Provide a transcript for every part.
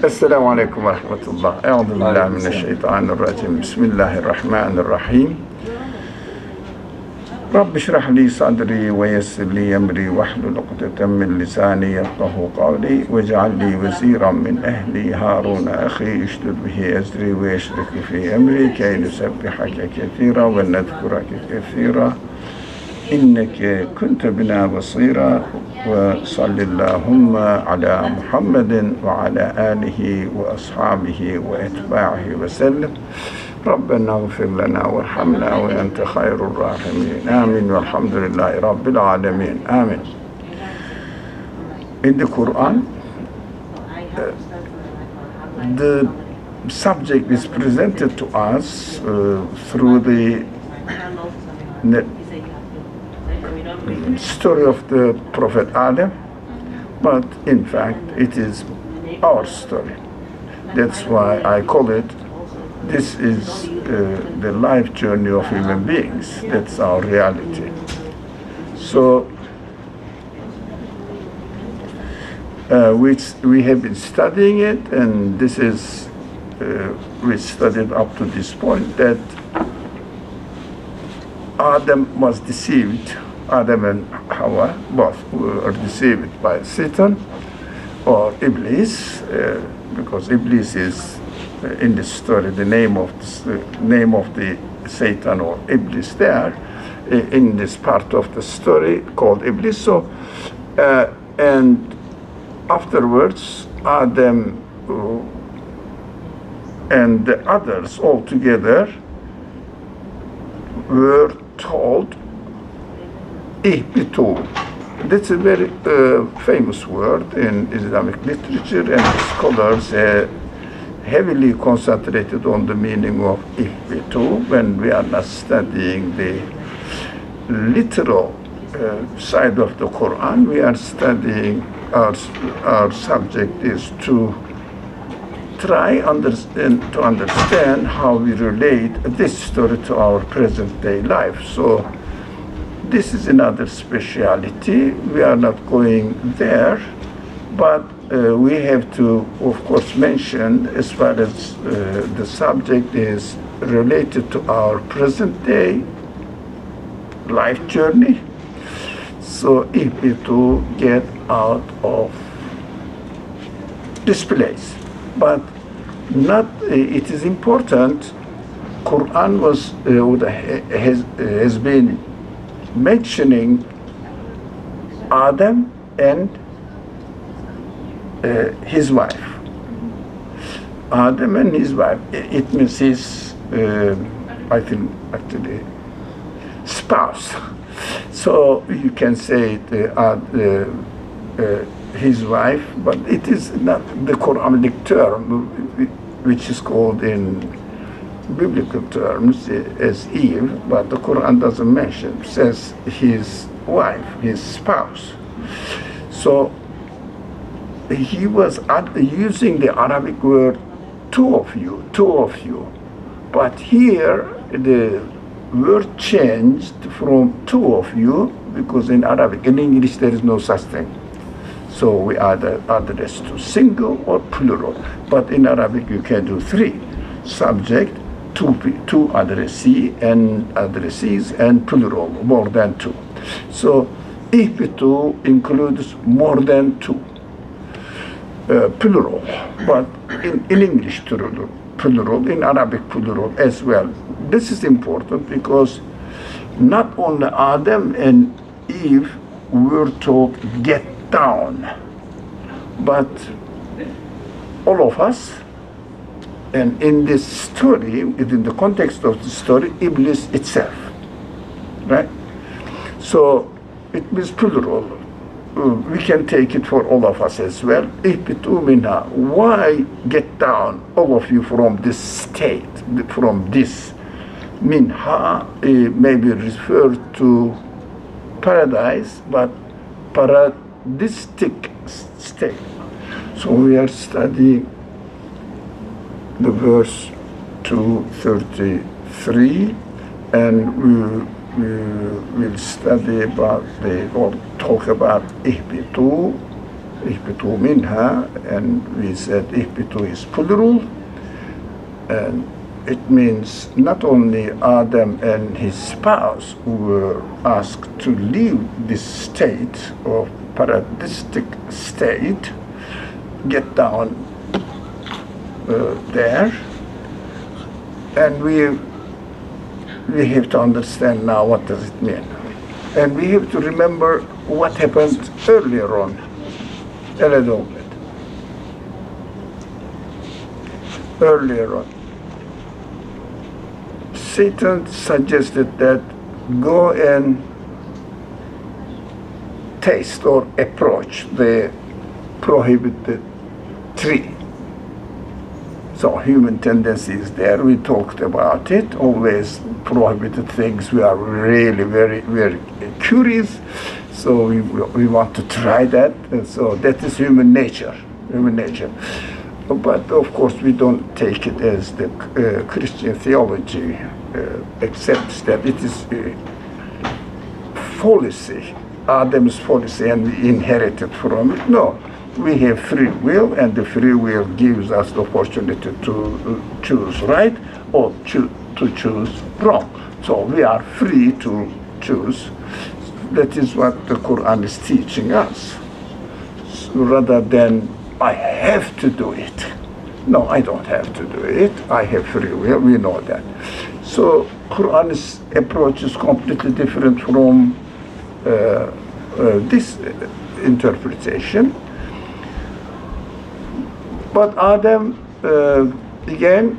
Esselamu Aleyküm ve Rahmetullah. Euzubillahimineşşeytanirracim. Bismillahirrahmanirrahim. Rabbi şrah li sadri ve yessir li emri ve hlul ukdeten min lisani yefkahu kavli ve ceal li veziran min ehli Harun ahi işdud bihi ezri ve yeşrik fi emri key nusebbihake kethira ve nedkurake kethira inneke kunte bina basira ve sallillahumma ala Muhammedin ve ala alihi ve ashabihi ve etba'ihi ve sellem. Rabbena gfir lana verhamna ve ente hayrul rahimin. Amin velhamdülillahi rabbil alemin. Amin. In the Quran, the subject is presented to us through the story of the Prophet Adam, but in fact it is our story. That's why I call it, this is the life journey of human beings. That's our reality. So we have been studying it, and this is we studied up to this point that Adam was deceived. Adam and Hawa both were deceived by Satan or Iblis, because Iblis is in this story the name of the Satan or Iblis there in this part of the story called Iblis. So and afterwards Adam and the others all together were told ihbitu. That's a very famous word in Islamic literature, and scholars heavily concentrated on the meaning of ihbitu when we are not studying the literal side of the Quran. We are studying, our subject is to try to understand how we relate this story to our present day life. So this is another speciality. We are not going there, but we have to, of course, mention as far as the subject is related to our present day life journey. So if we to get out of this place, but not. It is important. Quran has been mentioning Adam and his wife. Adam and his wife. It means his, I think, actually, spouse. So you can say his wife, but it is not the Quranic term, which is called in biblical terms as Eve, but the Quran doesn't mention, says his wife, his spouse. So he was using the Arabic word two of you, but here the word changed from two of you, because in Arabic, in English there is no such thing. So we either address to single or plural, but in Arabic you can do three: subject, two addressees and plural, more than two. So ihbitu includes more than two, plural, but in English plural, in Arabic plural as well. This is important because not only Adam and Eve were told get down, but all of us. And in this story, within the context of the story, Iblis itself, right? So it means plural. We can take it for all of us as well. Ihbitu minha. Why get down, all of you, from this state, from this? Minha may be referred to paradise, but paradistic state. So we are studying the verse 233, and we will study about or talk about ihbitu ihbitu minha, and we said ihbitu is plural, and it means not only Adam and his spouse who were asked to leave this state of paradistic state, get down there, and we have to understand now what does it mean, and we have to remember what happened earlier on a little bit. Earlier on, Satan suggested that go and taste or approach the prohibited tree. So human tendencies there, we talked about it, always prohibited things. We are really very, very curious, so we want to try that, and so that is human nature. But of course we don't take it as the Christian theology accepts that it is policy, Adam's policy, and we inherited from it. No, we have free will, and the free will gives us the opportunity to choose right or to choose wrong. So we are free to choose. That is what the Qur'an is teaching us. So rather than I have to do it. No, I don't have to do it. I have free will. We know that. So Qur'an's approach is completely different from this interpretation. But Adam again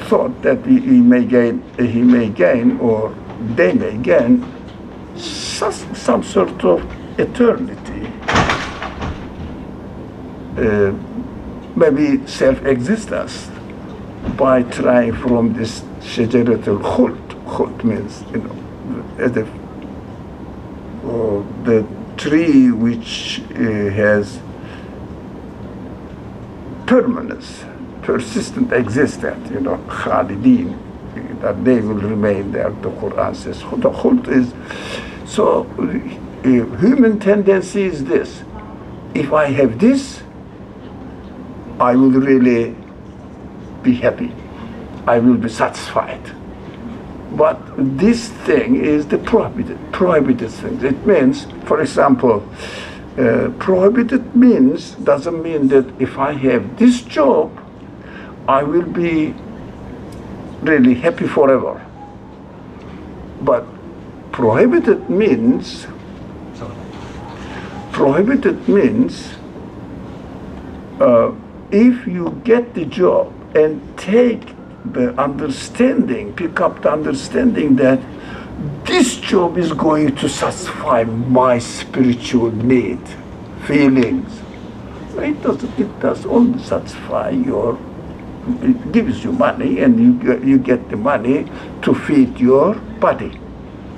thought that he may gain, or they may gain some sort of eternity, maybe self-existence, by trying from this shajaratul khuld. Khuld means, the tree which has permanence, persistent existence, khalidin, that they will remain there. The Quran says the khuld is. So human tendency is this: if I have this, I will really be happy. I will be satisfied. But this thing is the prohibited thing. It means, for example, prohibited doesn't mean that if I have this job, I will be really happy forever. But prohibited means if you get the job and take the understanding, pick up the understanding that this job is going to satisfy my spiritual need, feelings. It does only satisfy it gives you money, and you get the money to feed your body.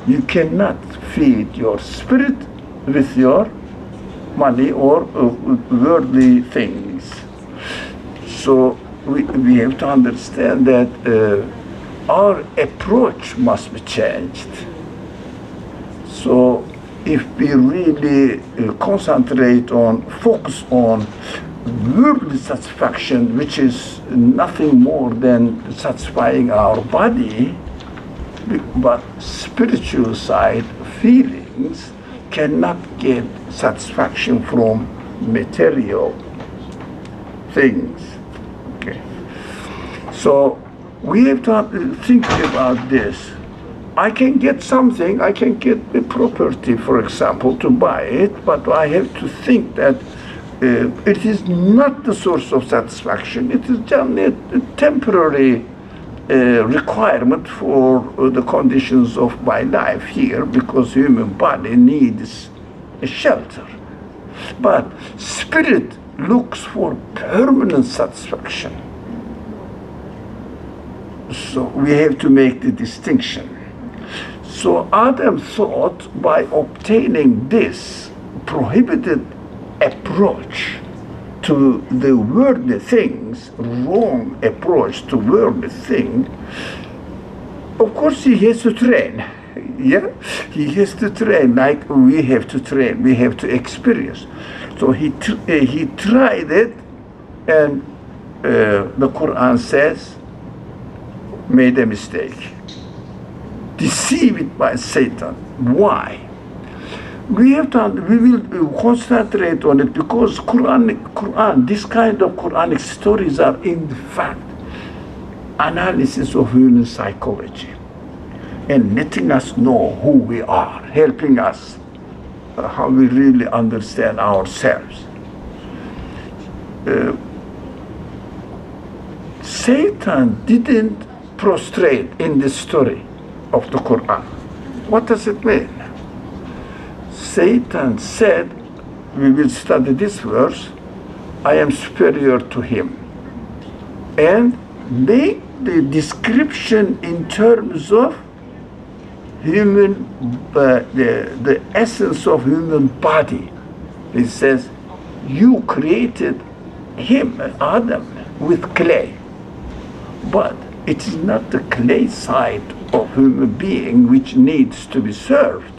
You cannot feed your spirit with your money or worldly things. So we have to understand that our approach must be changed. So if we really focus on worldly satisfaction, which is nothing more than satisfying our body, but spiritual side feelings cannot get satisfaction from material things. Okay. So we have to think about this. I can get something, I can get a property, for example, to buy it, but I have to think that it is not the source of satisfaction. It is just a temporary requirement for the conditions of my life here, because human body needs a shelter. But spirit looks for permanent satisfaction. So we have to make the distinction. So Adam thought by obtaining this prohibited approach to the worldly things, wrong approach to worldly thing, of course he has to train. Yeah, he has to train like we have to train. We have to experience. So he tried it, and the Quran says, made a mistake. Deceived by Satan. Why? We will concentrate on it because Quran, this kind of Quranic stories are in fact analysis of human psychology and letting us know who we are, helping us how we really understand ourselves. Satan didn't prostrate in the story of the Quran. What does it mean? Satan said, we will study this verse, I am superior to him. And make the description in terms of human, the essence of human body. He says, you created him, Adam, with clay. But it is not the clay side of human being which needs to be served.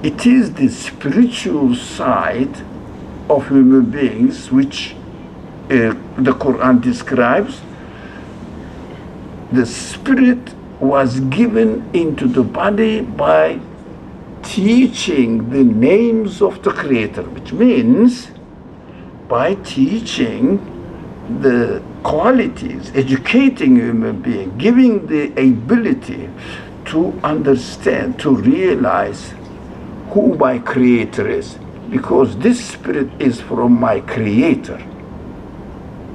It is the spiritual side of human beings which the Quran describes. The spirit was given into the body by teaching the names of the Creator, which means by teaching the qualities, educating human being, giving the ability to understand, to realize who my Creator is, because this spirit is from my Creator,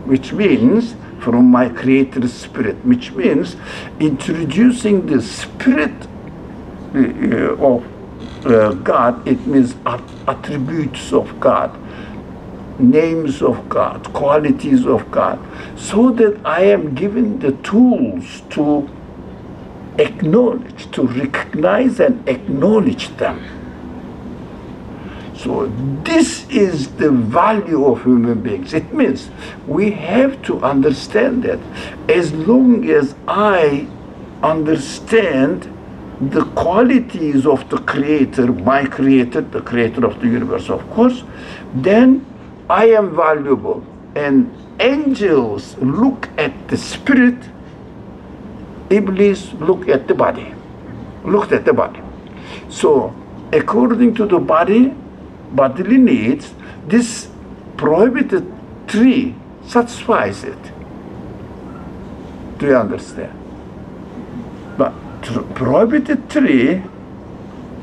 which means from my Creator's spirit, which means introducing the spirit of God. It means attributes of God, names of God, qualities of God, so that I am given the tools to acknowledge, to recognize and acknowledge them. So this is the value of human beings. It means we have to understand that as long as I understand the qualities of the Creator, my Creator, the Creator of the universe, of course, then I am valuable. And angels look at the spirit, Iblis look at the body, looked at the body. So according to the bodily needs, this prohibited tree satisfies it. Do you understand? But prohibited tree,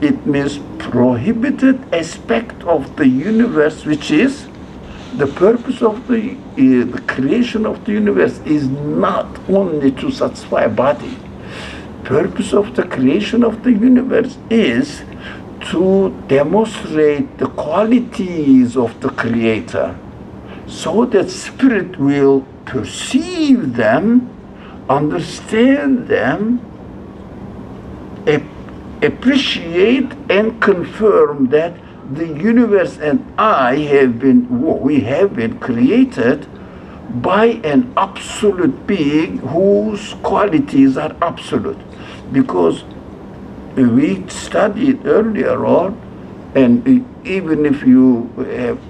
it means prohibited aspect of the universe, which is the purpose of the creation of the universe is not only to satisfy body. Purpose of the creation of the universe is to demonstrate the qualities of the Creator, so that spirit will perceive them, understand them, appreciate and confirm that the universe and we have been created by an absolute being whose qualities are absolute. Because we studied earlier on, and even if you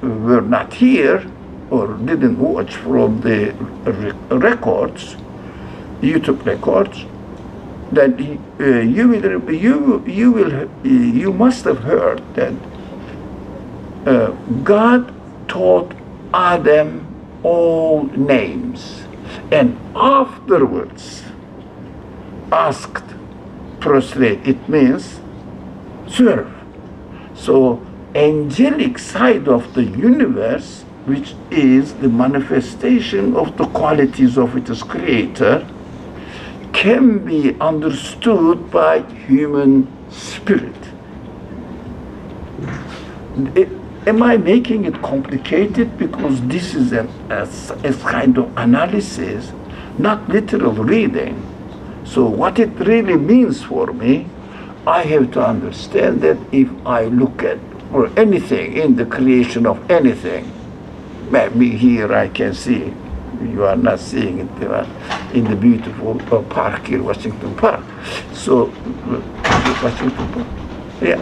were not here or didn't watch from the records, YouTube records, that you must have heard that God taught Adam all names, and afterwards asked, prostrate, it means serve. So angelic side of the universe, which is the manifestation of the qualities of its Creator, can be understood by human spirit. Am I making it complicated? Because this is a kind of analysis, not literal reading. So what it really means for me, I have to understand that if I look at or anything in the creation of anything, maybe here I can see You are not seeing it in the beautiful park here, Washington Park. So, Washington Park, yeah,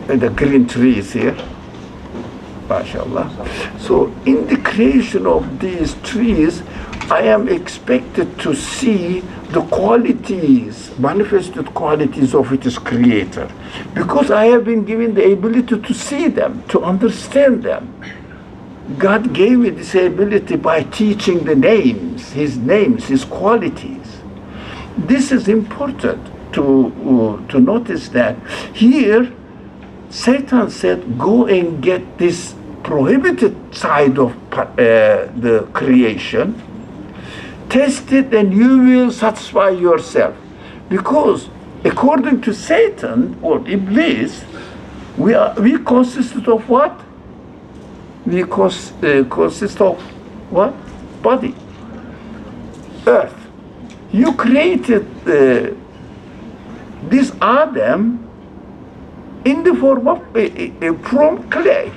and the green trees here, mashallah. So, in the creation of these trees, I am expected to see the qualities, manifested qualities of its creator, because I have been given the ability to see them, to understand them. God gave me this ability by teaching the names, His qualities. This is important to notice that here, Satan said, go and get this prohibited side of the creation, test it and you will satisfy yourself. Because according to Satan or Iblis, we consisted of what? We consist of what? Body, earth. You created this Adam in the form of from clay.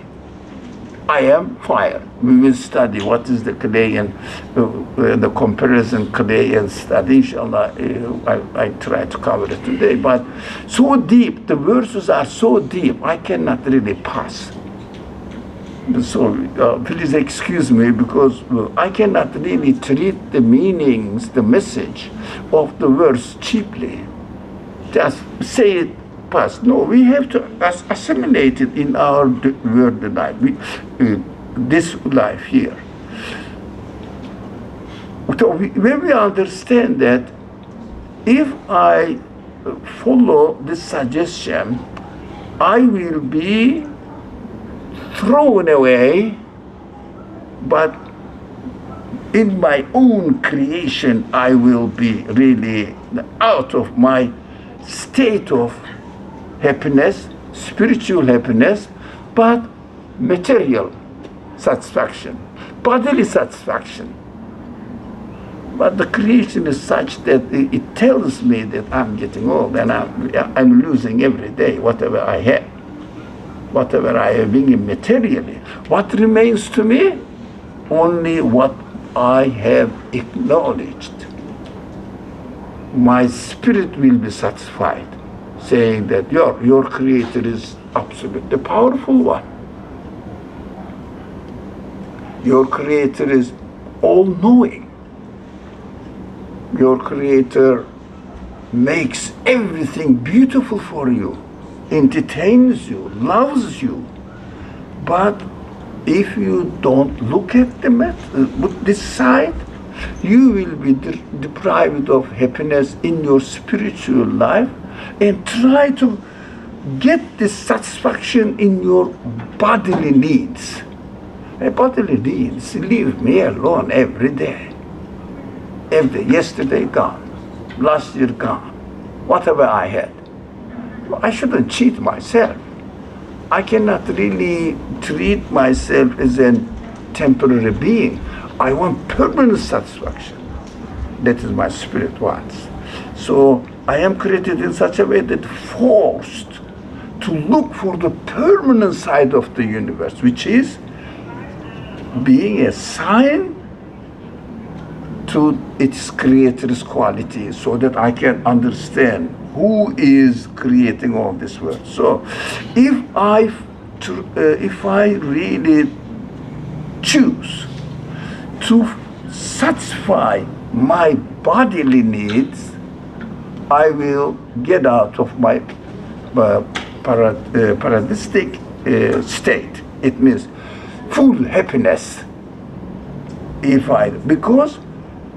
I am fire. We will study what is the clay and the comparison clay and study. Inshallah, I try to cover it today. But so deep, the verses are so deep, I cannot really pass. So please excuse me, because I cannot really treat the meanings, the message of the verse cheaply. Just say it past. No, we have to assimilate it in our world life, this life here. So when we understand that, if I follow this suggestion, I will be thrown away, but in my own creation I will be really out of my state of happiness, spiritual happiness, but material satisfaction, bodily satisfaction. But the creation is such that it tells me that I'm getting old and I'm losing every day whatever I have. Whatever I have been materially. What remains to me? Only what I have acknowledged. My spirit will be satisfied, saying that your creator is absolute, the powerful one. Your creator is all-knowing. Your creator makes everything beautiful for you, entertains you, loves you. But if you don't look at this side, you will be deprived of happiness in your spiritual life and try to get this satisfaction in your bodily needs. Bodily needs, leave me alone every day. Yesterday gone, last year gone, whatever I had. I shouldn't cheat myself. I cannot really treat myself as a temporary being. I want permanent satisfaction. That is my spirit wants. So I am created in such a way that forced to look for the permanent side of the universe, which is being a sign to its creator's quality, so that I can understand who is creating all this world. So if I really choose to satisfy my bodily needs, I will get out of my paradistic state. It means full happiness. Because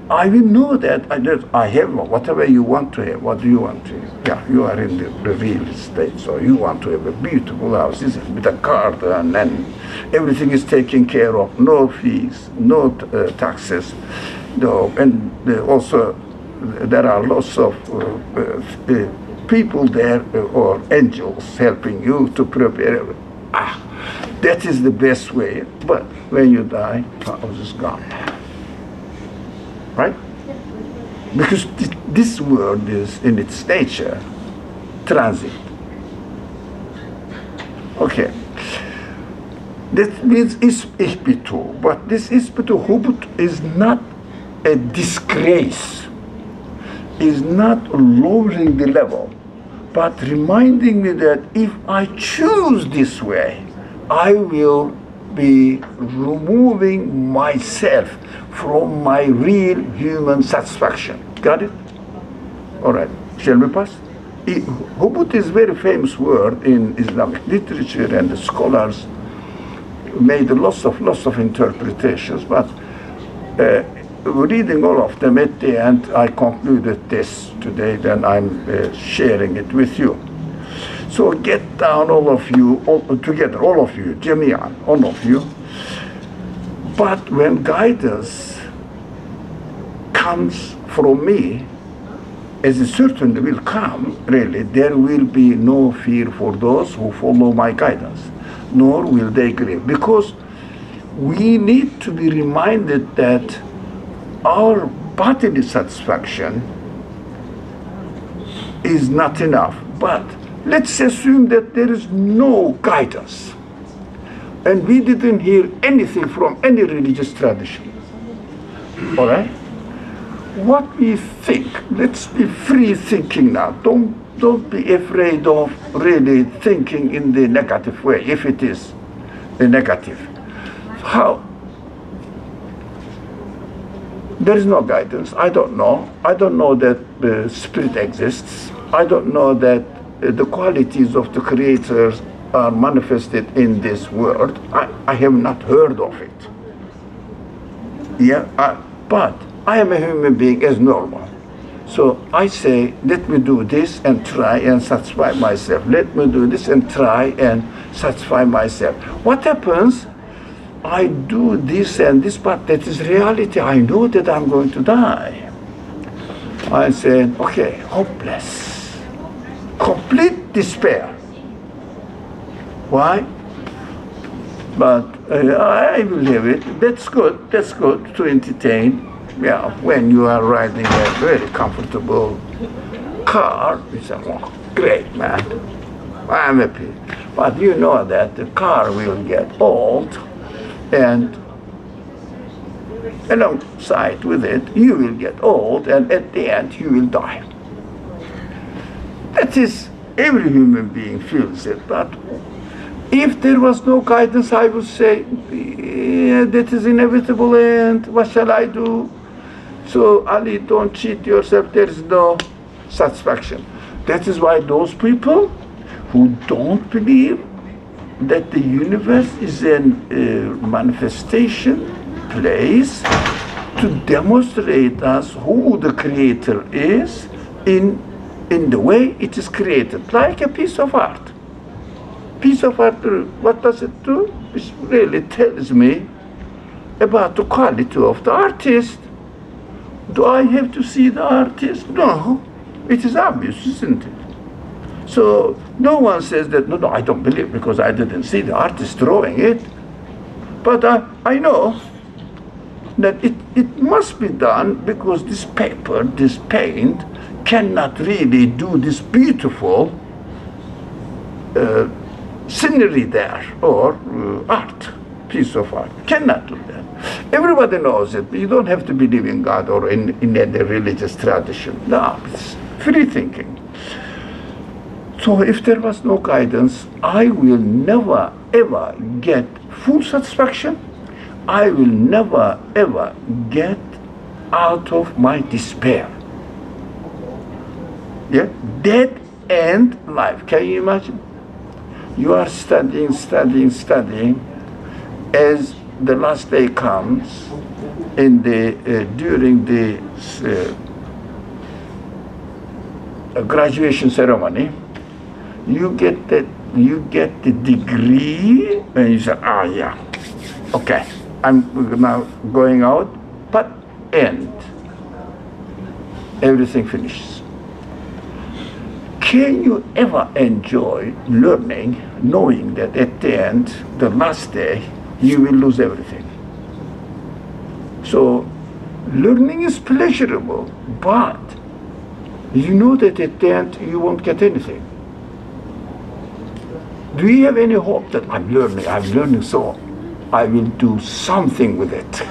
I will know that I have whatever you want to have. What do you want to have? Yeah, you are in the real estate, so you want to have a beautiful house with a garden and everything is taken care of. No fees, no taxes, no, and also there are lots of people there or angels helping you to prepare. That is the best way. But when you die, the house is gone. Right? Because this world is in its nature transit. Okay. That means ich bin tu. But this ich bin tu hubut is not a disgrace, is not lowering the level, but reminding me that if I choose this way, I will be removing myself from my real human satisfaction. Got it? All right. Shall we pass? Hubut is a very famous word in Islamic literature, and the scholars made lots of interpretations. But reading all of them at the end, I concluded this today. Then I'm sharing it with you. So get down, all of you, all together, all of you, jami'an, all of you. But when guidance comes from me, as it certainly will come, really, there will be no fear for those who follow my guidance, nor will they grieve. Because we need to be reminded that our bodily satisfaction is not enough. But let's assume that there is no guidance, and we didn't hear anything from any religious tradition. All right? What we think, let's be free thinking now. Don't be afraid of really thinking in the negative way, if it is a negative. How? There is no guidance. I don't know. I don't know that the spirit exists. I don't know that the qualities of the creators are manifested in this world. I have not heard of it. But I am a human being as normal. So I say, let me do this and try and satisfy myself. Let me do this and try and satisfy myself. What happens? I do this and this, but that is reality. I know that I'm going to die. I said, okay, hopeless. Complete despair. Why? But I will have it. That's good to entertain. Yeah, when you are riding a very comfortable car, you say, oh, great, man, I'm happy. But you know that the car will get old, and alongside with it, you will get old, and at the end, you will die. That is, every human being feels it. But if there was no guidance, I would say, yeah, that is inevitable, and what shall I do? So, Ali, don't cheat yourself. There is no satisfaction. That is why those people who don't believe that the universe is a manifestation place to demonstrate us who the creator is in the way it is created, like a piece of art. Piece of art, what does it do? It really tells me about the quality of the artist. Do I have to see the artist? No. It is obvious, isn't it? So no one says that, no, I don't believe because I didn't see the artist drawing it. But I know that it must be done because this paper, this paint, cannot really do this beautiful scenery there or art, piece of art. Cannot do that. Everybody knows it. You don't have to believe in God or in any religious tradition. No, it's free thinking. So if there was no guidance, I will never ever get full satisfaction. I will never ever get out of my despair. Yeah, dead end life. Can you imagine? You are studying, as the last day comes in the during the graduation ceremony. You get the degree, and you say, yeah, okay, I'm now going out, but end. Everything finishes. Can you ever enjoy learning, knowing that at the end, the last day, you will lose everything? So, learning is pleasurable, but you know that at the end, you won't get anything. Do you have any hope that I'm learning, so I will do something with it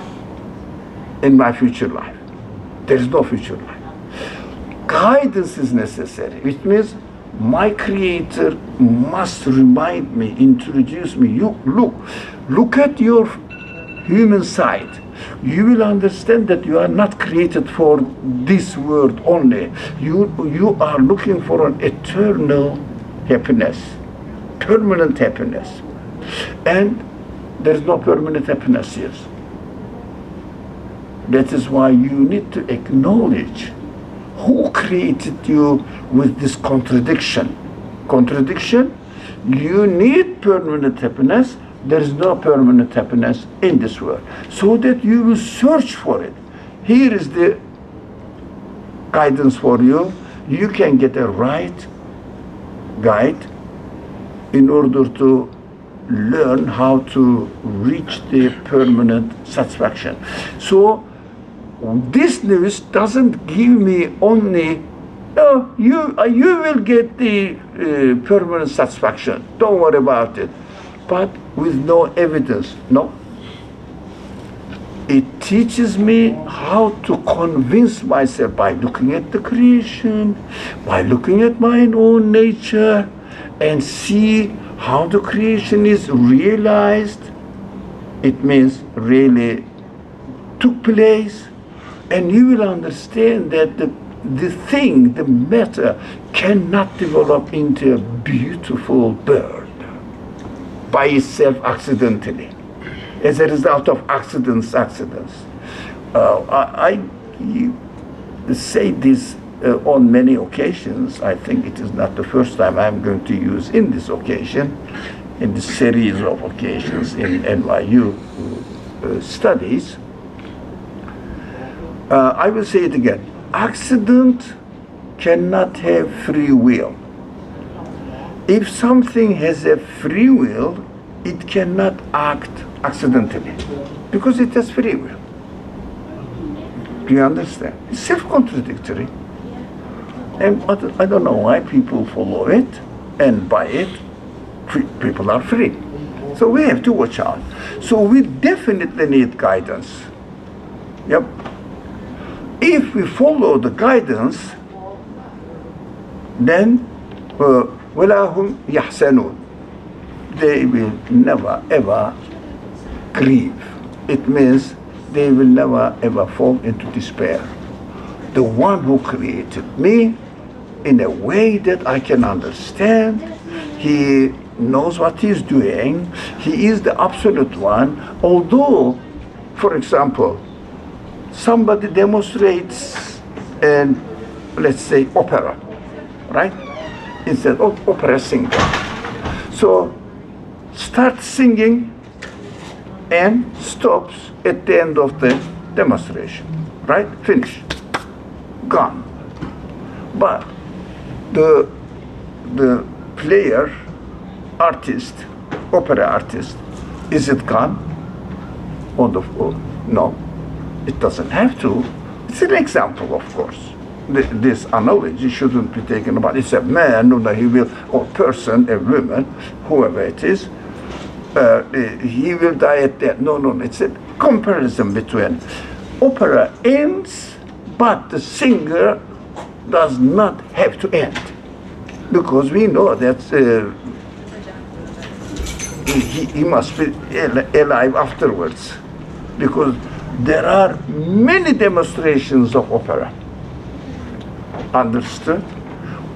in my future life? There is no future life. Guidance is necessary, which means my Creator must remind me, introduce me. You look at your human side. You will understand that you are not created for this world only. You are looking for an eternal happiness, permanent happiness. And there is no permanent happiness here. That is why you need to acknowledge who created you with this contradiction. You need permanent happiness. There is no permanent happiness in this world. So that you will search for it. Here is the guidance for you. You can get a right guide in order to learn how to reach the permanent satisfaction. So this news doesn't give me only, oh, you will get the permanent satisfaction. Don't worry about it. But with no evidence. No. It teaches me how to convince myself by looking at the creation, by looking at my own nature, and see how the creation is realized. It means really took place, and you will understand that the thing, the matter, cannot develop into a beautiful bird by itself accidentally, as a result of accidents. I say this on many occasions. I think it is not the first time I'm going to use in this occasion, in this series of occasions in NYU studies. I will say it again. Accident cannot have free will. If something has a free will, it cannot act accidentally because it has free will. Do you understand? It's self-contradictory. And I don't know why people follow it and by it. People are free. So we have to watch out. So we definitely need guidance. Yep. If we follow the guidance, then وَلَهُمْ يَحْسَنُونَ. They will never ever grieve. It means they will never ever fall into despair. The one who created me in a way that I can understand, he knows what he's doing, he is the absolute one. Although, for example, somebody demonstrates an, let's say, opera, right? Instead of opera singer. So start singing and stops at the end of the demonstration, right? Finish. Gone. But the player, artist, opera artist, is it gone? No, it doesn't have to. It's an example, of course. This analogy shouldn't be taken about it's a man, he will, or person, a woman, whoever it is, he will die at the end. No, it's a comparison between opera ends, but the singer does not have to end, because we know that he must be alive afterwards, because there are many demonstrations of opera. Understood?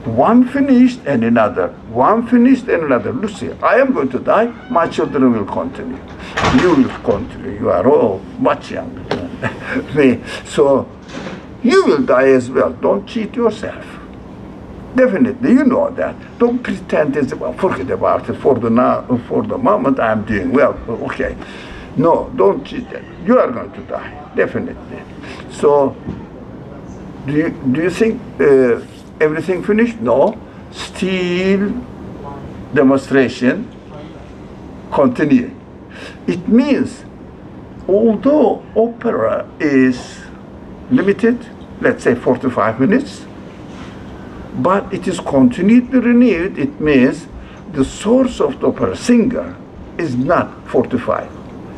One finished and another. One finished and another. Lucy, I am going to die. My children will continue. You will continue. You are all much younger than me. So you will die as well. Don't cheat yourself. Definitely, you know that. Don't pretend as well. Forget about it. For the moment, I am doing well. Okay. No, don't cheat them. You are going to die. Definitely. So do you think everything finished? No. Still demonstration continue. It means although opera is limited, let's say 45 minutes, but it is continually renewed. It means the source of the opera singer is not 45.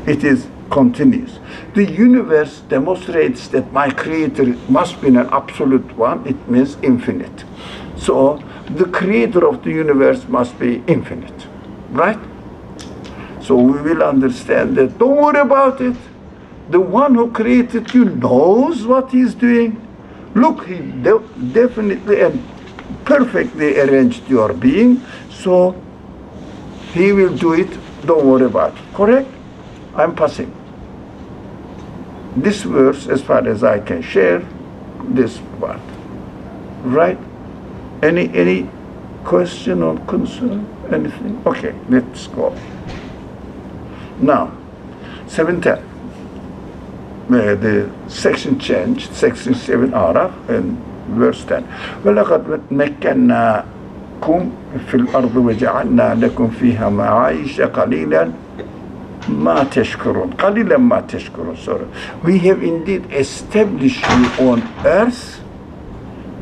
It is continuous. The universe demonstrates that my creator must be an absolute one. It means infinite. So the creator of the universe must be infinite, right? So we will understand that. Don't worry about it. The one who created you knows what he's doing. Look, he definitely and perfectly arranged your being, so he will do it. Don't worry about it. Correct? I'm passing. This verse, as far as I can share, this part. Right? Any question or concern? Anything? Okay, let's go. Now, 710. The section changed, section 7 Araf and verse 10. وَلَقَدْ مَكَّنَّاكُمْ فِي الْأَرْضِ وَجَعَلْنَا لَكُمْ فِيهَا مَعَايِشَ قَلِيلًا مَا تَشْكُرُونَ قَلِيلًا مَا تَشْكُرُونَ. Sorry. We have indeed established you on earth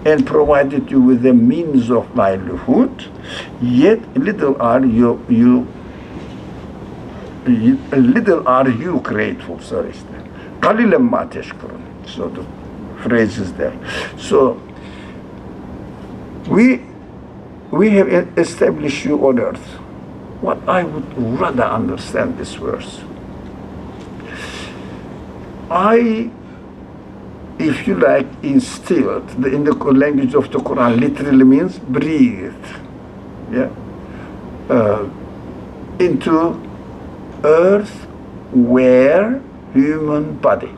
and provided you with the means of livelihood, yet little are you grateful. Sorry. قَلِيلًا مَا تَشْكُرُونَ. So the phrase is there. So we have established you on earth. What I would rather understand this verse. If you like, instilled in the language of the Qur'an, literally means breathe. Yeah. Into earth where human body.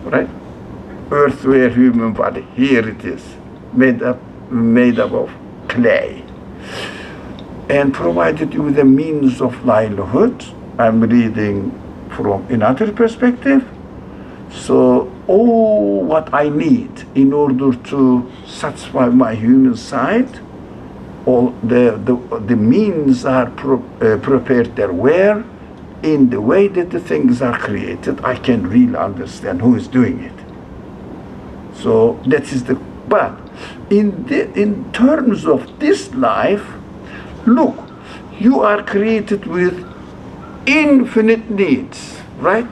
Right? Earth where human body. Here it is. Made up of clay. And provided you with the means of livelihood. I'm reading from another perspective. So all what I need in order to satisfy my human side, all the means are prepared there. Where? In the way that the things are created, I can really understand who is doing it. So that is but in terms of this life, look, you are created with infinite needs, right?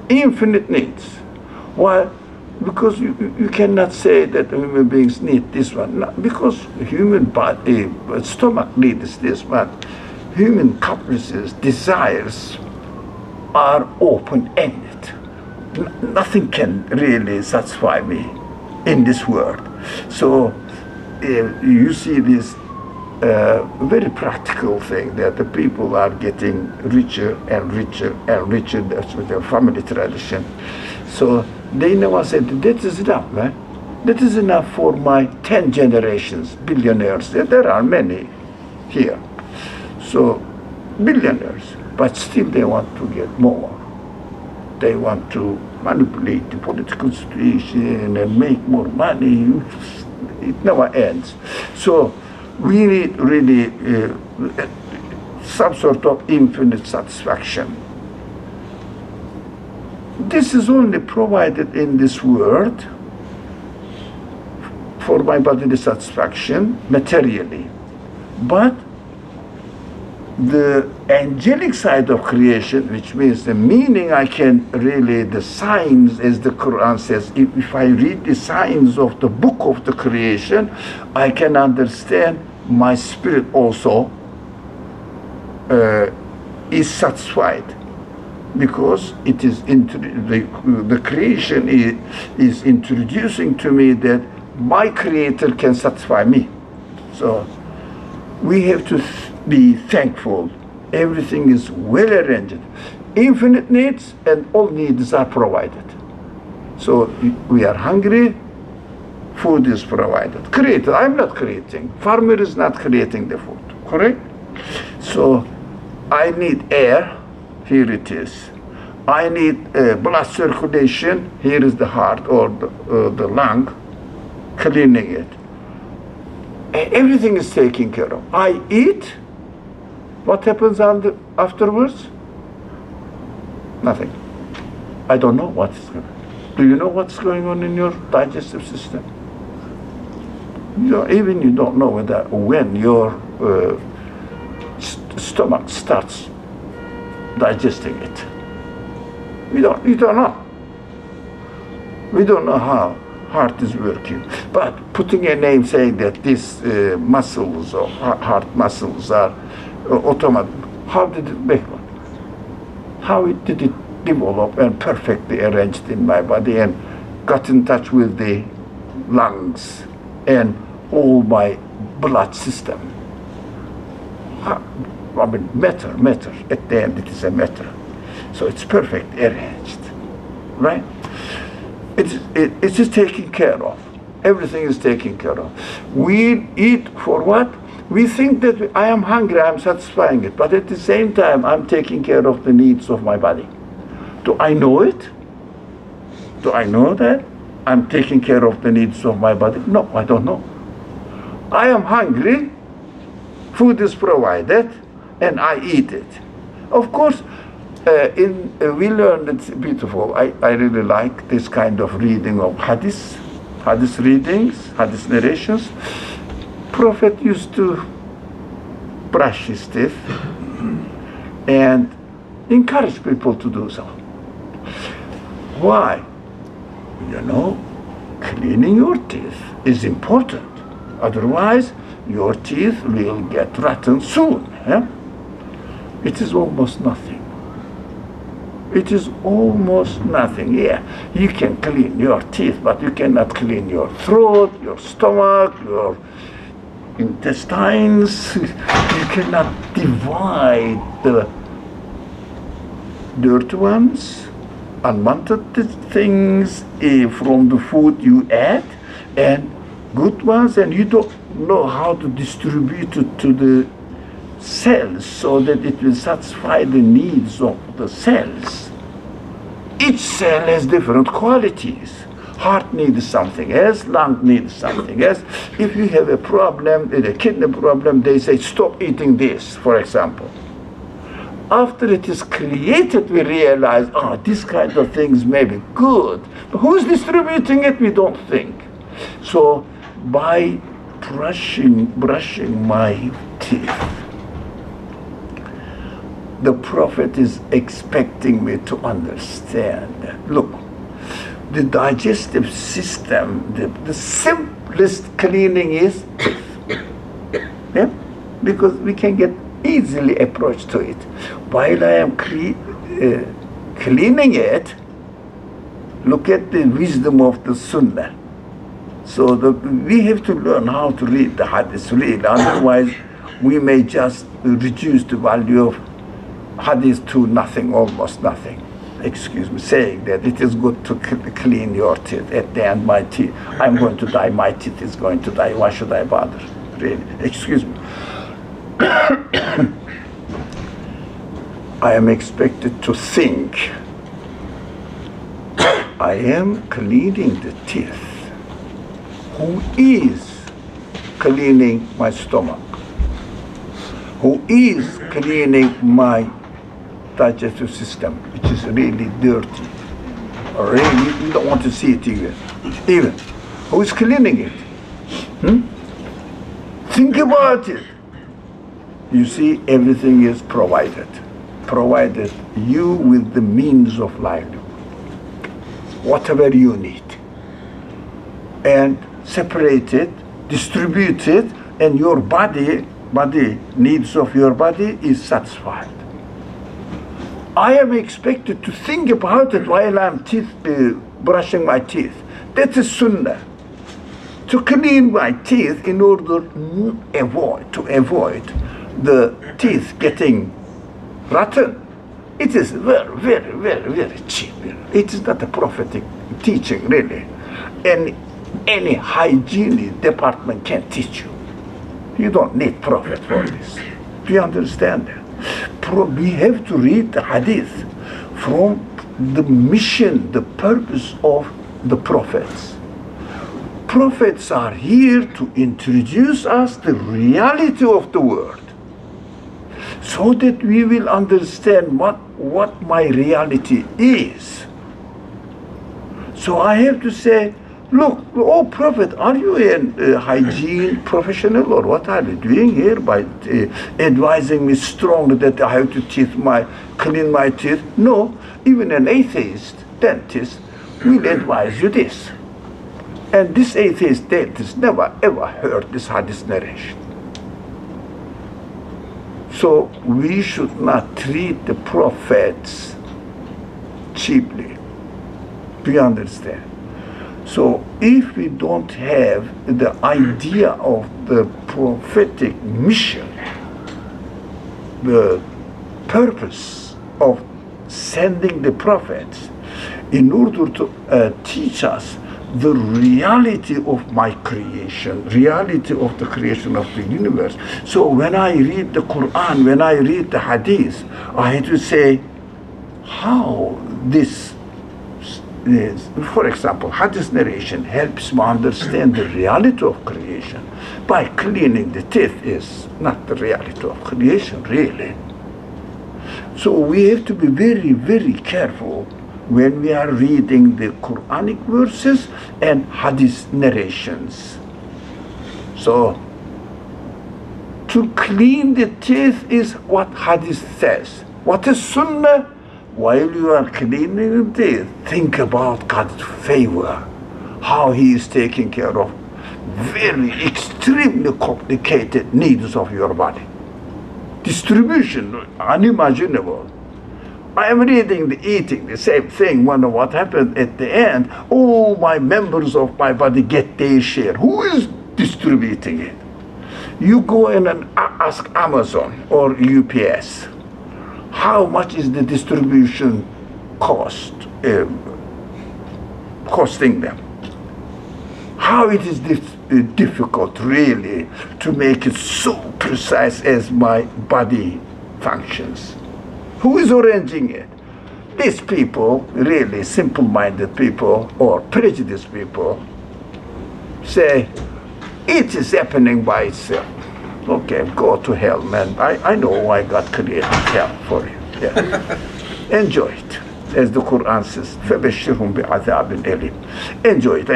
Infinite needs. Why? Because you cannot say that human beings need this one. No, because human body, stomach needs this one. Human caprices, desires are open-ended. Nothing can really satisfy me in this world. So you see this very practical thing that the people are getting richer and richer and richer. That's with their family tradition. So they never said, that is enough, man. That is enough for my 10 generations, billionaires. There are many here. So, billionaires, but still they want to get more. They want to manipulate the political situation and make more money. It never ends. So, we need really some sort of infinite satisfaction. This is only provided in this world for my bodily satisfaction, materially. But the angelic side of creation, which means the meaning I can really, the signs, as the Qur'an says, if I read the signs of the book of the creation, I can understand my spirit also is satisfied, because it is the creation is introducing to me that my creator can satisfy me. So we have to be thankful. Everything is well arranged. Infinite needs and all needs are provided. So we are hungry, food is provided. Created, I'm not creating. Farmer is not creating the food, correct? So I need air, here it is. I need blood circulation, here is the heart or the lung, cleaning it. Everything is taken care of. I eat. What happens afterwards? Nothing. I don't know what's going on. Do you know what's going on in your digestive system? You don't know when your stomach starts digesting it. You don't know. We don't know how heart is working. But putting a name saying that these muscles or heart muscles are automatic, how did it make one? How did it develop and perfectly arranged in my body and got in touch with the lungs and all my blood system? I mean, matter. At the end, it is a matter. So it's perfectly arranged, right? It is taken care of. Everything is taken care of. We eat for what? We think that I am hungry, I'm satisfying it, but at the same time, I'm taking care of the needs of my body. Do I know it? Do I know that I'm taking care of the needs of my body? No, I don't know. I am hungry, food is provided, and I eat it. Of course, we learned, it's beautiful. I really like this kind of reading of hadith readings, hadith narrations. Prophet used to brush his teeth and encourage people to do so. Why? Cleaning your teeth is important. Otherwise, your teeth will get rotten soon. Yeah? It is almost nothing. It is almost nothing. Yeah, you can clean your teeth, but you cannot clean your throat, your stomach, your intestines. You cannot divide the dirty ones, unwanted things from the food you ate, and good ones, and you don't know how to distribute it to the cells so that it will satisfy the needs of the cells. Each cell has different qualities. Heart needs something else, lung needs something else. If you have a problem, a kidney problem, they say stop eating this, for example. After it is created, we realize, this kind of things may be good. But who's distributing it? We don't think. So by brushing my teeth, the Prophet is expecting me to understand that, look, the digestive system, the simplest cleaning is teeth. Yeah? Because we can get easily approach to it. While I am cleaning it, look at the wisdom of the Sunnah. So we have to learn how to read the hadith really, otherwise we may just reduce the value of hadith to nothing, almost nothing. Excuse me, saying that it is good to clean your teeth. At the end, my teeth, I'm going to die, my teeth is going to die, why should I bother? Really, excuse me. I am expected to think, I am cleaning the teeth. Who is cleaning my stomach? Who is cleaning my digestive system, which is really dirty? Or really, you don't want to see it even. Who is cleaning it? Think about it. You see, everything is provided you with the means of livelihood, whatever you need, and separate it, distribute it, and your body needs of your body is satisfied. I am expected to think about it while I'm brushing my teeth. That is sunnah. To clean my teeth in order to avoid the teeth getting rotten. It is very, very, very, very cheap. It is not a prophetic teaching, really. And any hygiene department can teach you. You don't need prophet for this. Do you understand that? We have to read the hadith from the mission, the purpose of the prophets. Prophets are here to introduce us the reality of the world, so that we will understand what my reality is. So I have to say, look, oh prophet, are you a hygiene professional or what are you doing here by advising me strongly that I have to clean my teeth? No, even an atheist dentist will advise you this. And this atheist dentist never ever heard this hadith narration. So we should not treat the prophets cheaply. Do you understand? So if we don't have the idea of the prophetic mission, the purpose of sending the prophets in order to teach us the reality of my creation, reality of the creation of the universe. So when I read the Qur'an, when I read the hadith, I have to say how this is. For example, hadith narration helps me understand the reality of creation. By cleaning the teeth is not the reality of creation, really. So we have to be very, very careful when we are reading the Quranic verses and hadith narrations. So, to clean the teeth is what hadith says. What is sunnah? While you are cleaning the teeth, think about God's favor, how He is taking care of very extremely complicated needs of your body. Distribution, unimaginable. I am eating the same thing. Wonder what happened at the end. All my members of my body get their share. Who is distributing it? You go in and ask Amazon or UPS. How much is the distribution costing them? How it is difficult really to make it so precise as my body functions. Who is arranging it? These people, really simple-minded people or prejudiced people, say, it is happening by itself. Okay, go to hell, man. I know why God created hell for you. Yeah. Enjoy it. As the Qur'an says, فَبَشِّرْهُمْ بِعَذَابٍ أَلِيمٍ. Enjoy it.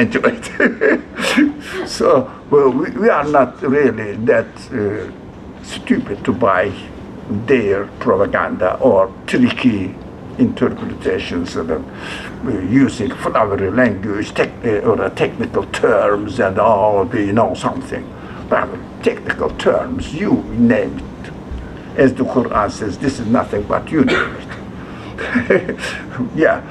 So, well, we are not really that stupid to buy their propaganda or tricky interpretations of them, using flowery language or technical terms and all, we know something. But technical terms, you name it. As the Quran says, this is nothing but you name it. Yeah.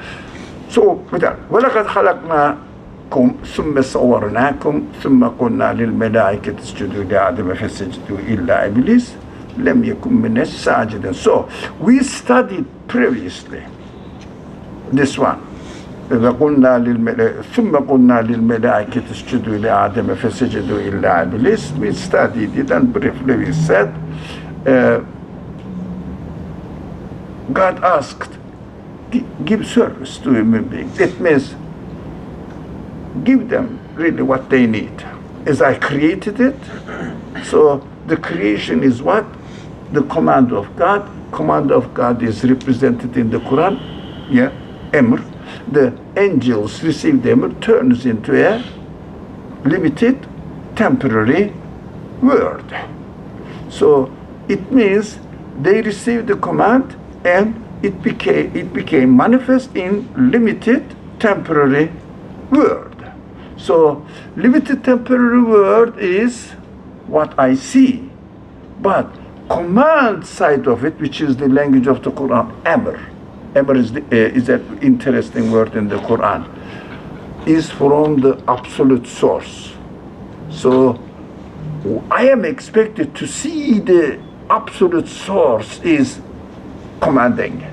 So with that, وَلَقَدْ خَلَقْنَاكُمْ ثُمَّ صَوَّرْنَاكُمْ ثُمَّ قُلْنَا لِلْمَلَائِكَةِ اسْجُدُوا لِآدَمَ فَسَجَدُوا إِلَّا إِبْلِيسَ لَمْ يَكُنْ مِنَ السَّاجِدِينَ. So we studied previously this one. ثم قلنا للملائكة اسجدوا لآدم فسجدوا إلا إبليس. We studied it and briefly we said God asked, give service to human beings. It means give them really what they need. As I created it, so the creation is what? The command of God. Command of God is represented in the Quran. Yeah, Amr. The angels receive the Amr, turns into a limited, temporary word. So it means they received the command and it became manifest in limited, temporary word. So limited, temporary word is what I see, but command side of it, which is the language of the Quran, Amr. Amr is an interesting word in the Quran, is from the absolute source. So I am expected to see the absolute source is commanding.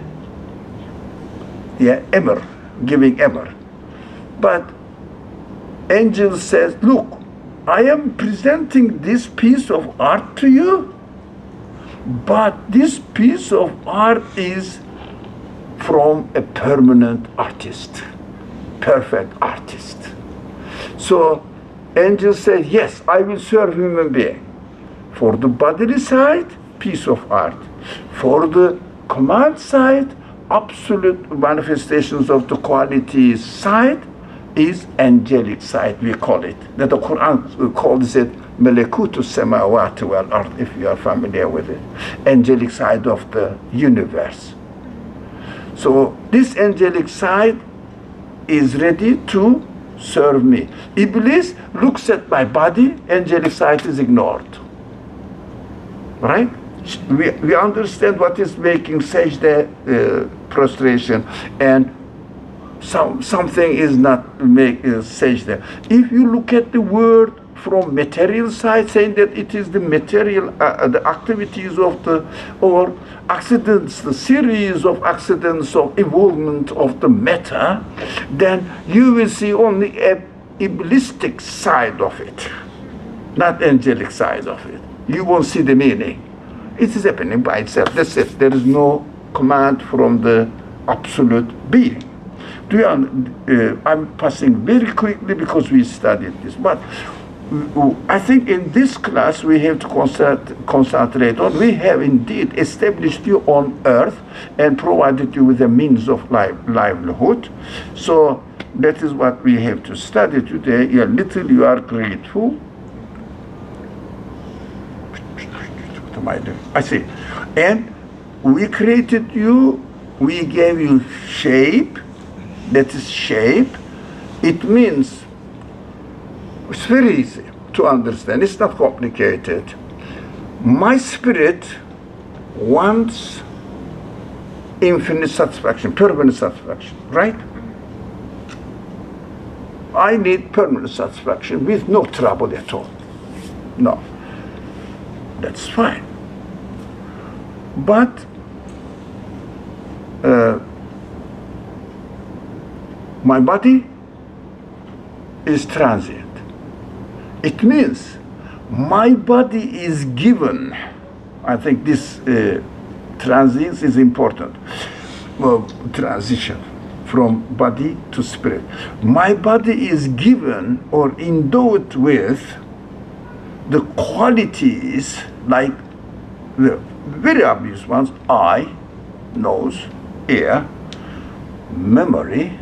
Yeah, Amr, giving Amr. But angel says, look, I am presenting this piece of art to you, but this piece of art is from a permanent artist, perfect artist. So angel said, yes, I will serve human being. For the bodily side, piece of art. For the command side, absolute manifestations of the quality side, is angelic side, we call it. That the Quran calls it Melekutu Samawati wal Ard, if you are familiar with it. Angelic side of the universe. So this angelic side is ready to serve me. Iblis looks at my body, angelic side is ignored. Right? We understand what is making sajda prostration, and something is not make sajda. If you look at the word from material side, saying that it is the material, the activities of the, or accidents, the series of accidents of evolvement of the matter, then you will see only a iblistic side of it, not angelic side of it. You won't see the meaning. It is happening by itself. That's it. There is no command from the absolute being. I'm passing very quickly because we studied this, but I think in this class we have to concentrate on, we have indeed established you on earth and provided you with a means of livelihood. So that is what we have to study today. A little you are grateful. What am I doing? I see. And we created you, we gave you shape. That is shape. It means, it's very easy to understand. It's not complicated. My spirit wants infinite satisfaction, permanent satisfaction, right? I need permanent satisfaction with no trouble at all. No. That's fine. But my body is transient. It means my body is given. I think this transience is important. Well, transition from body to spirit. My body is given or endowed with the qualities like the very obvious ones: eye, nose, ear, memory,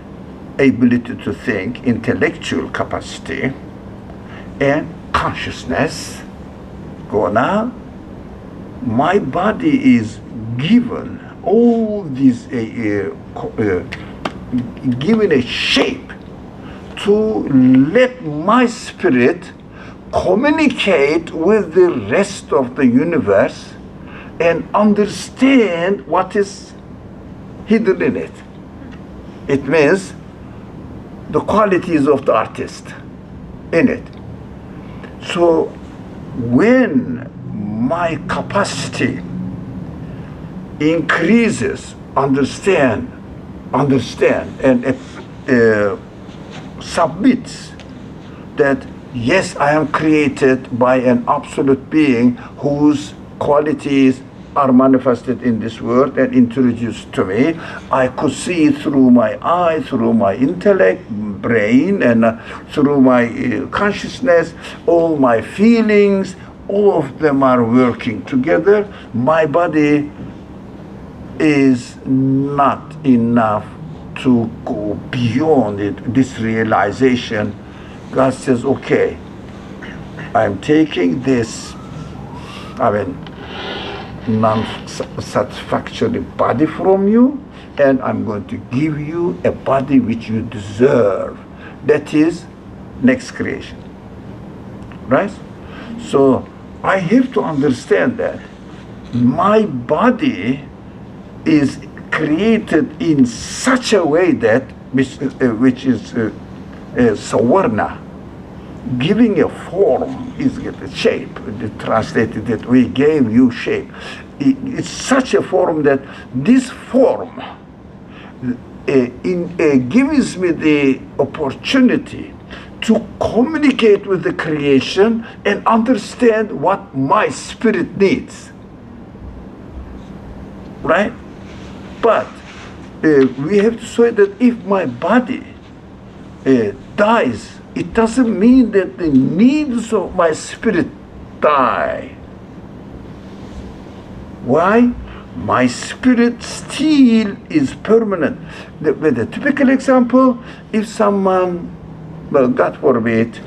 ability to think, intellectual capacity, and consciousness. Go now. My body is given all these, given a shape to let my spirit communicate with the rest of the universe and understand what is hidden in it. It means the qualities of the artist in it. So when my capacity increases, understand, and submits that yes, I am created by an absolute being whose qualities are manifested in this world and introduced to me. I could see through my eye, through my intellect, brain, and through my consciousness, all my feelings, all of them are working together. My body is not enough to go beyond it, this realization. God says, okay, I'm taking this, non-satisfactory body from you, and I'm going to give you a body which you deserve. That is next creation. Right? So I have to understand that my body is created in such a way that which is sawarna, giving a form, is a shape. Translated that we gave you shape. It's such a form that this form gives me the opportunity to communicate with the creation and understand what my spirit needs. Right? But we have to say that if my body dies, it doesn't mean that the needs of my spirit die. Why? My spirit still is permanent. The typical example, if someone well, God forbid,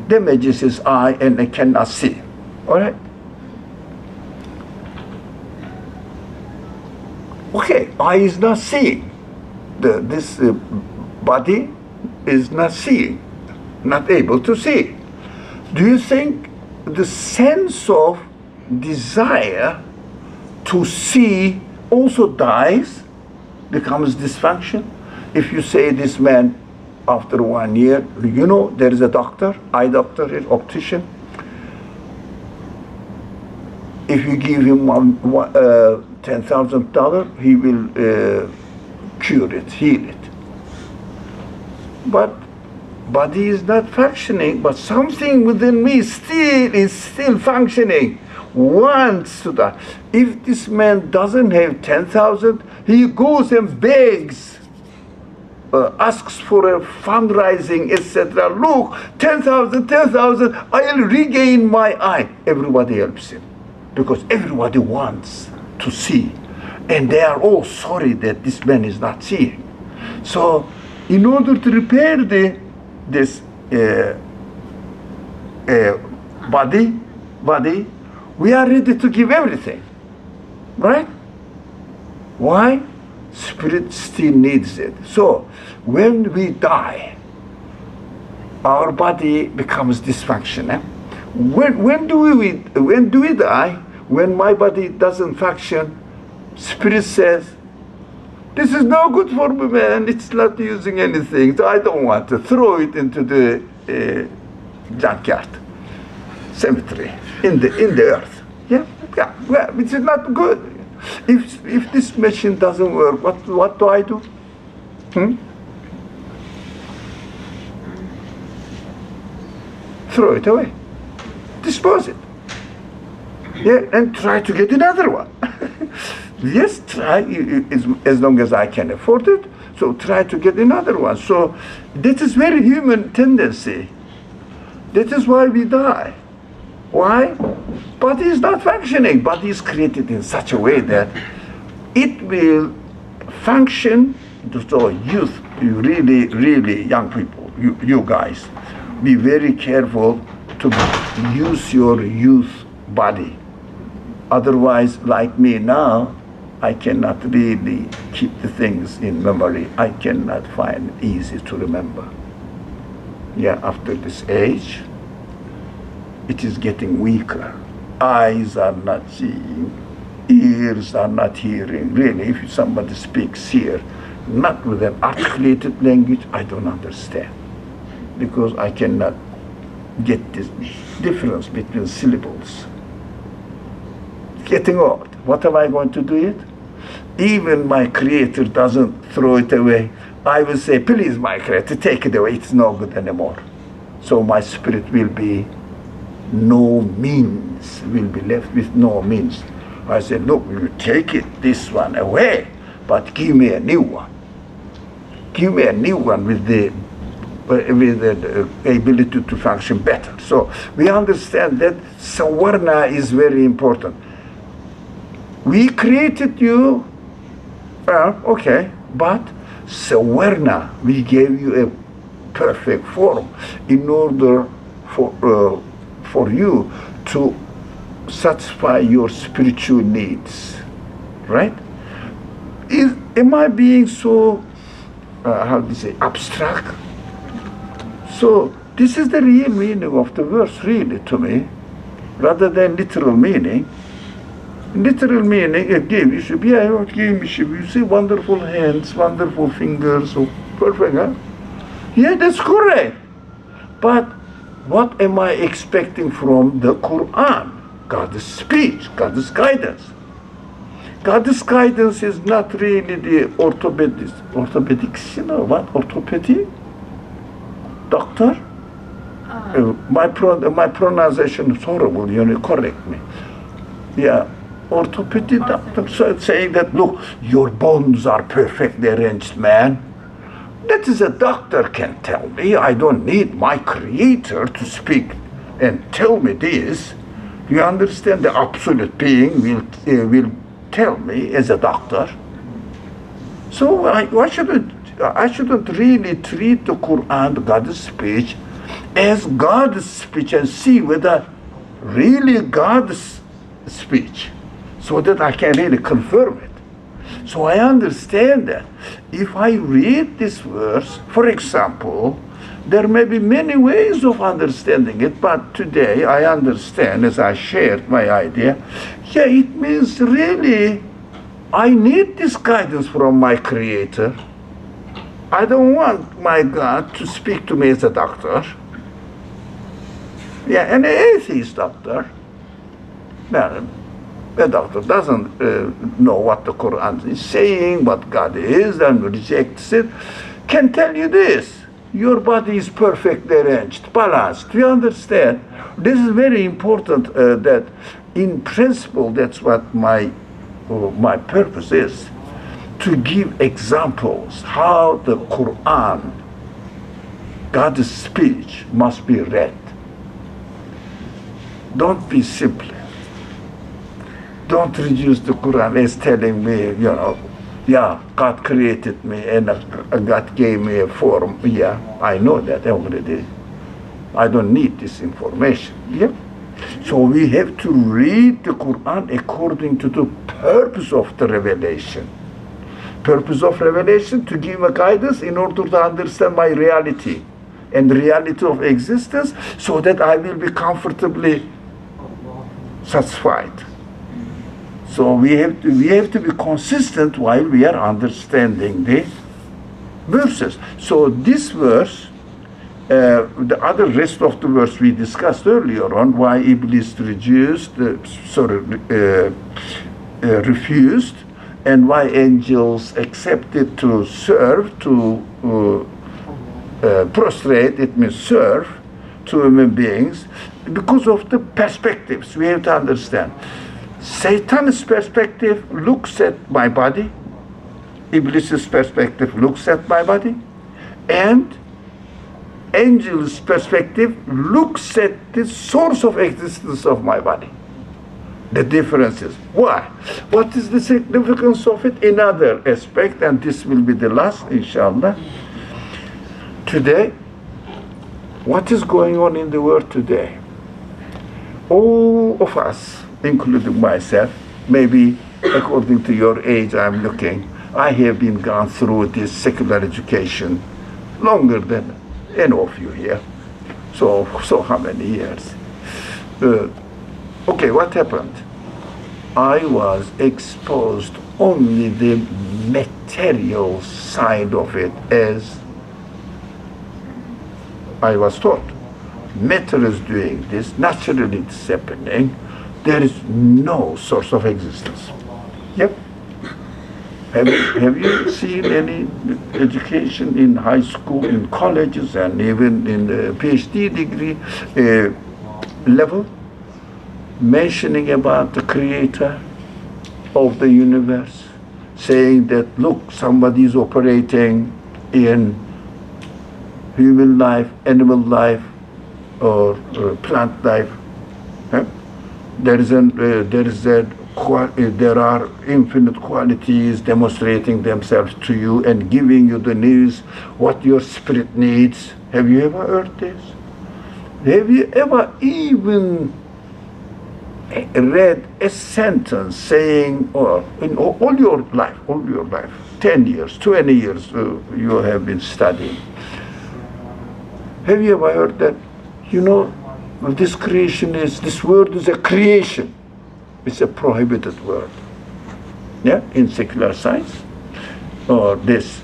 damages his eye and he cannot see. All right? Okay, eye is not seeing. This body is not seeing, not able to see. Do you think the sense of desire to see also dies, becomes dysfunction? If you say this man, after 1 year, you know, there is a doctor, eye doctor, an optician. If you give him $10,000, he will cure it, heal it. But body is not functioning, but something within me is still functioning, wants to die. If this man doesn't have 10,000, he goes and begs, asks for a fundraising, etc. Look, 10,000, I'll regain my eye. Everybody helps him because everybody wants to see, and they are all sorry that this man is not seeing. So, in order to repair this body, we are ready to give everything, right? Why? Spirit still needs it. So, when we die, our body becomes dysfunctional. When do we die? When my body doesn't function, Spirit says, this is no good for me, man. It's not using anything. So I don't want to throw it into the junkyard, cemetery, in the earth. Yeah. Well, which is not good. If this machine doesn't work, what do I do? Throw it away. Dispose it. Yeah, and try to get another one. Yes, try as long as I can afford it. So try to get another one. So that is very human tendency. That is why we die. Why? Body is not functioning. Body is created in such a way that it will function. So youth, you really young people, you guys, be very careful to use your youth body. Otherwise, like me now, I cannot really keep the things in memory. I cannot find it easy to remember. Yeah, after this age, it is getting weaker. Eyes are not seeing, ears are not hearing. Really, if somebody speaks here, not with an articulated language, I don't understand. Because I cannot get this difference between syllables. Getting old. What am I going to do it? Even my Creator doesn't throw it away. I will say, please, my Creator, take it away. It's no good anymore. So my spirit will be no means, will be left with no means. I said, look, you take this one away, but give me a new one. Give me a new one with the ability to function better. So we understand that Savarna is very important. We created you, okay, but Savarna, we gave you a perfect form in order for you to satisfy your spiritual needs, right? Am I being so, how do you say, abstract? So this is the real meaning of the verse, really, to me, rather than literal meaning. Literal meaning, giymişim, giymişim, you see wonderful hands, wonderful fingers, so perfect, huh? Yeah, that's correct. But what am I expecting from the Qur'an? God's speech, God's guidance. God's guidance is not really the orthopedics, you know what, orthopedic? Doctor? My pronunciation is horrible, you know, correct me. Yeah, orthopedic doctor saying that, look, your bones are perfectly arranged, man. That is a doctor can tell me. I don't need my Creator to speak and tell me this. You understand? The absolute being will tell me as a doctor. So why should I shouldn't really treat the Quran, God's speech, as God's speech and see whether really God's speech, so that I can really confirm it. So I understand that if I read this verse, for example, there may be many ways of understanding it, but today I understand, as I shared my idea, yeah, it means really I need this guidance from my Creator. I don't want my God to speak to me as a doctor. Yeah, an atheist doctor. Well, the doctor doesn't know what the Quran is saying, what God is, and rejects it, can tell you this. Your body is perfectly arranged, balanced. You understand? This is very important that in principle, that's what my purpose is, to give examples how the Quran, God's speech, must be read. Don't be simple. Don't reduce the Quran as telling me, yeah, God created me and God gave me a form. Yeah, I know that already. I don't need this information. Yeah. So we have to read the Quran according to the purpose of the revelation. Purpose of revelation to give a guidance in order to understand my reality and reality of existence, so that I will be comfortably satisfied. So we have to be consistent while we are understanding the verses. So this verse, the other rest of the verse we discussed earlier on, why Iblis refused, and why angels accepted to serve, to prostrate, it means serve, to human beings, because of the perspectives we have to understand. Satan's perspective looks at my body, Iblis's perspective looks at my body, and angel's perspective looks at the source of existence of my body. The difference is why? What is the significance of it? Another aspect, and this will be the last, inshallah. Today, what is going on in the world today? All of us, including myself, maybe according to your age I'm looking, I have been gone through this secular education longer than any of you here. So how many years? Okay, what happened? I was exposed only the material side of it, as I was taught. Matter is doing this, naturally it's happening. There is no source of existence. Yep. Have you seen any education in high school, in colleges, and even in the PhD degree level mentioning about the Creator of the universe, saying that, look, somebody is operating in human life, animal life, or plant life? Huh? There are infinite qualities demonstrating themselves to you and giving you the news what your spirit needs. Have you ever heard this? Have you ever even read a sentence saying, or in all your life, 10 years, 20 years you have been studying, have you ever heard that, this word is a creation? It's a prohibited word. Yeah, in secular science, or this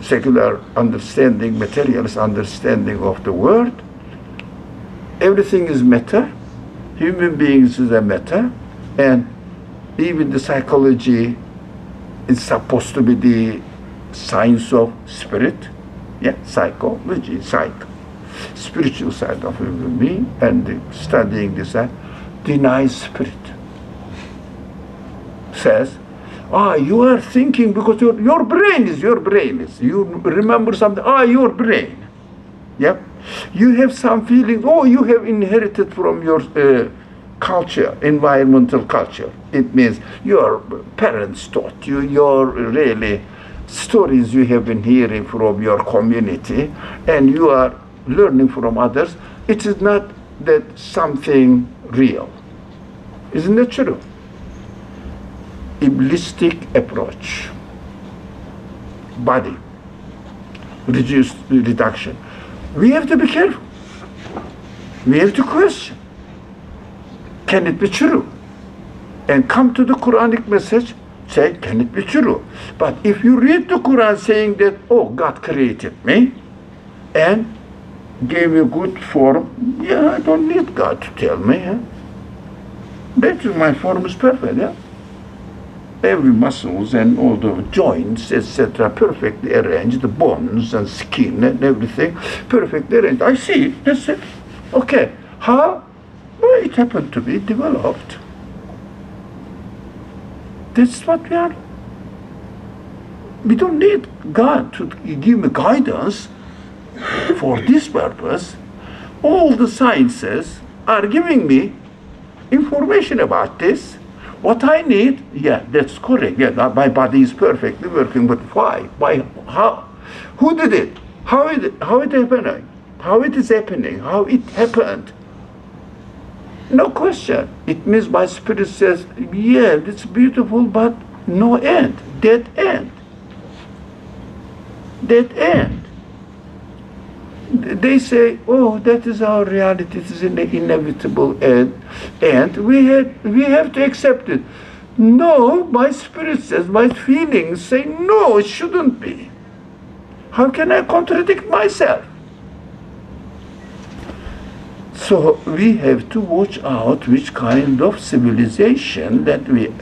secular understanding, materialist understanding of the world, everything is matter. Human beings is a matter, and even the psychology is supposed to be the science of spirit. Yeah, psychology, spiritual side of human being, and studying this side denies spirit. Says, you are thinking because your brain is, you remember something, your brain. Yep. You have some feelings, you have inherited from your culture, environmental culture. It means your parents taught you, your really stories you have been hearing from your community and you are learning from others, it is not that something real. Isn't that true? Iblistic approach. Body. Reduction. We have to be careful. We have to question. Can it be true? And come to the Quranic message, say, can it be true? But if you read the Quran saying that, oh, God created me and gave me good form, yeah, I don't need God to tell me. Yeah? That my form is perfect, yeah? Every muscles and all the joints, etc., perfectly arranged, the bones and skin and everything, perfectly arranged. I see it, that's it. Okay, how? Well, it happened to be developed. That's what we are. We don't need God to give me guidance for this purpose. All the sciences are giving me information about this. What I need, yeah, that's correct. Yeah, my body is perfectly working, but why? Why? How? Who did it? How it happening? How it is happening? How it happened? No question. It means my spirit says, yeah, it's beautiful, but no end. Dead end. Dead end. They say, oh, that is our reality. It is an inevitable end. And we have to accept it. No, my spirit says, my feelings say, no, it shouldn't be. How can I contradict myself? So we have to watch out which kind of civilization that we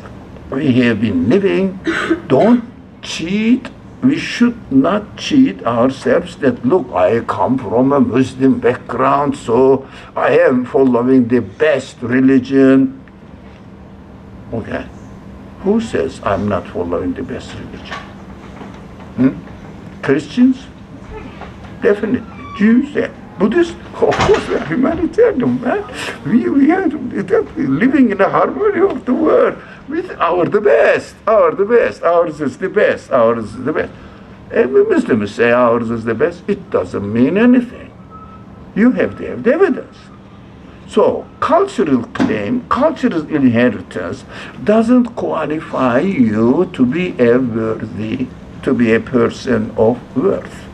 have been living. Don't cheat. We should not cheat ourselves that, look, I come from a Muslim background, so I am following the best religion. Okay. Who says I'm not following the best religion? Christians? Definitely. Jews? Yeah. Buddhists? Of course, we are humanitarian, man. We are living in a harmony of the world. With the best. Ours is the best. Ours is the best. And Muslims say ours is the best. It doesn't mean anything. You have to have the evidence. So, cultural claim, cultural inheritance doesn't qualify you to be a person of worth.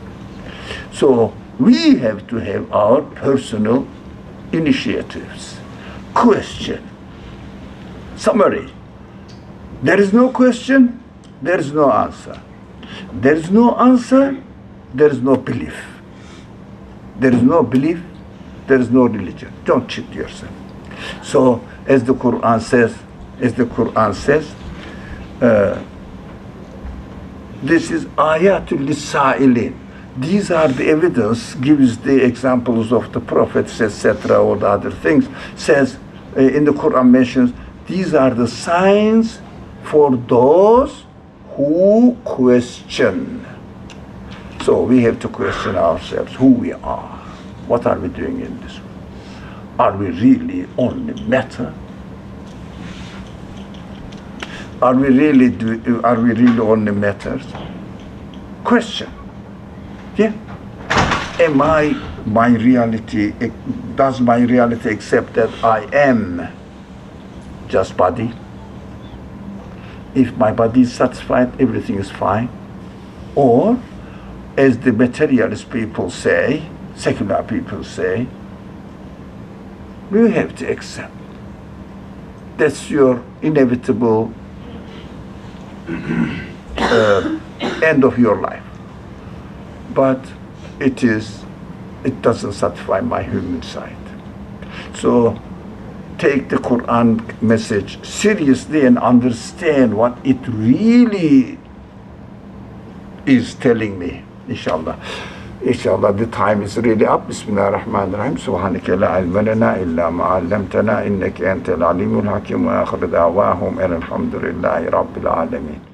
So, we have to have our personal initiatives. Question. Summary. There is no question, there is no answer. There is no answer, there is no belief. There is no belief, there is no religion. Don't cheat yourself. So, as the Quran says, this is ayatul lisailin. These are the evidence, gives the examples of the prophets, etc., or the other things. Says in the Quran mentions these are the signs for those who question. So we have to question ourselves who we are. What are we doing in this world? Are we really only matter? Are we really only matters? Question. Yeah. Am I my reality? Does my reality accept that I am just body? If my body is satisfied, everything is fine. Or, as the materialist people say, secular people say, we have to accept. That's your inevitable end of your life. But it doesn't satisfy my human side. So take the Quran message seriously and understand what it really is telling me. Inshallah. Inshallah, the time is really up. Bismillah ar-Rahman ar-Rahim. Subhanaka la ilma lana illa ma 'allamtana innaka antal alimul hakim wa akhir da'wahum alhamdulillahi rabbil alamin.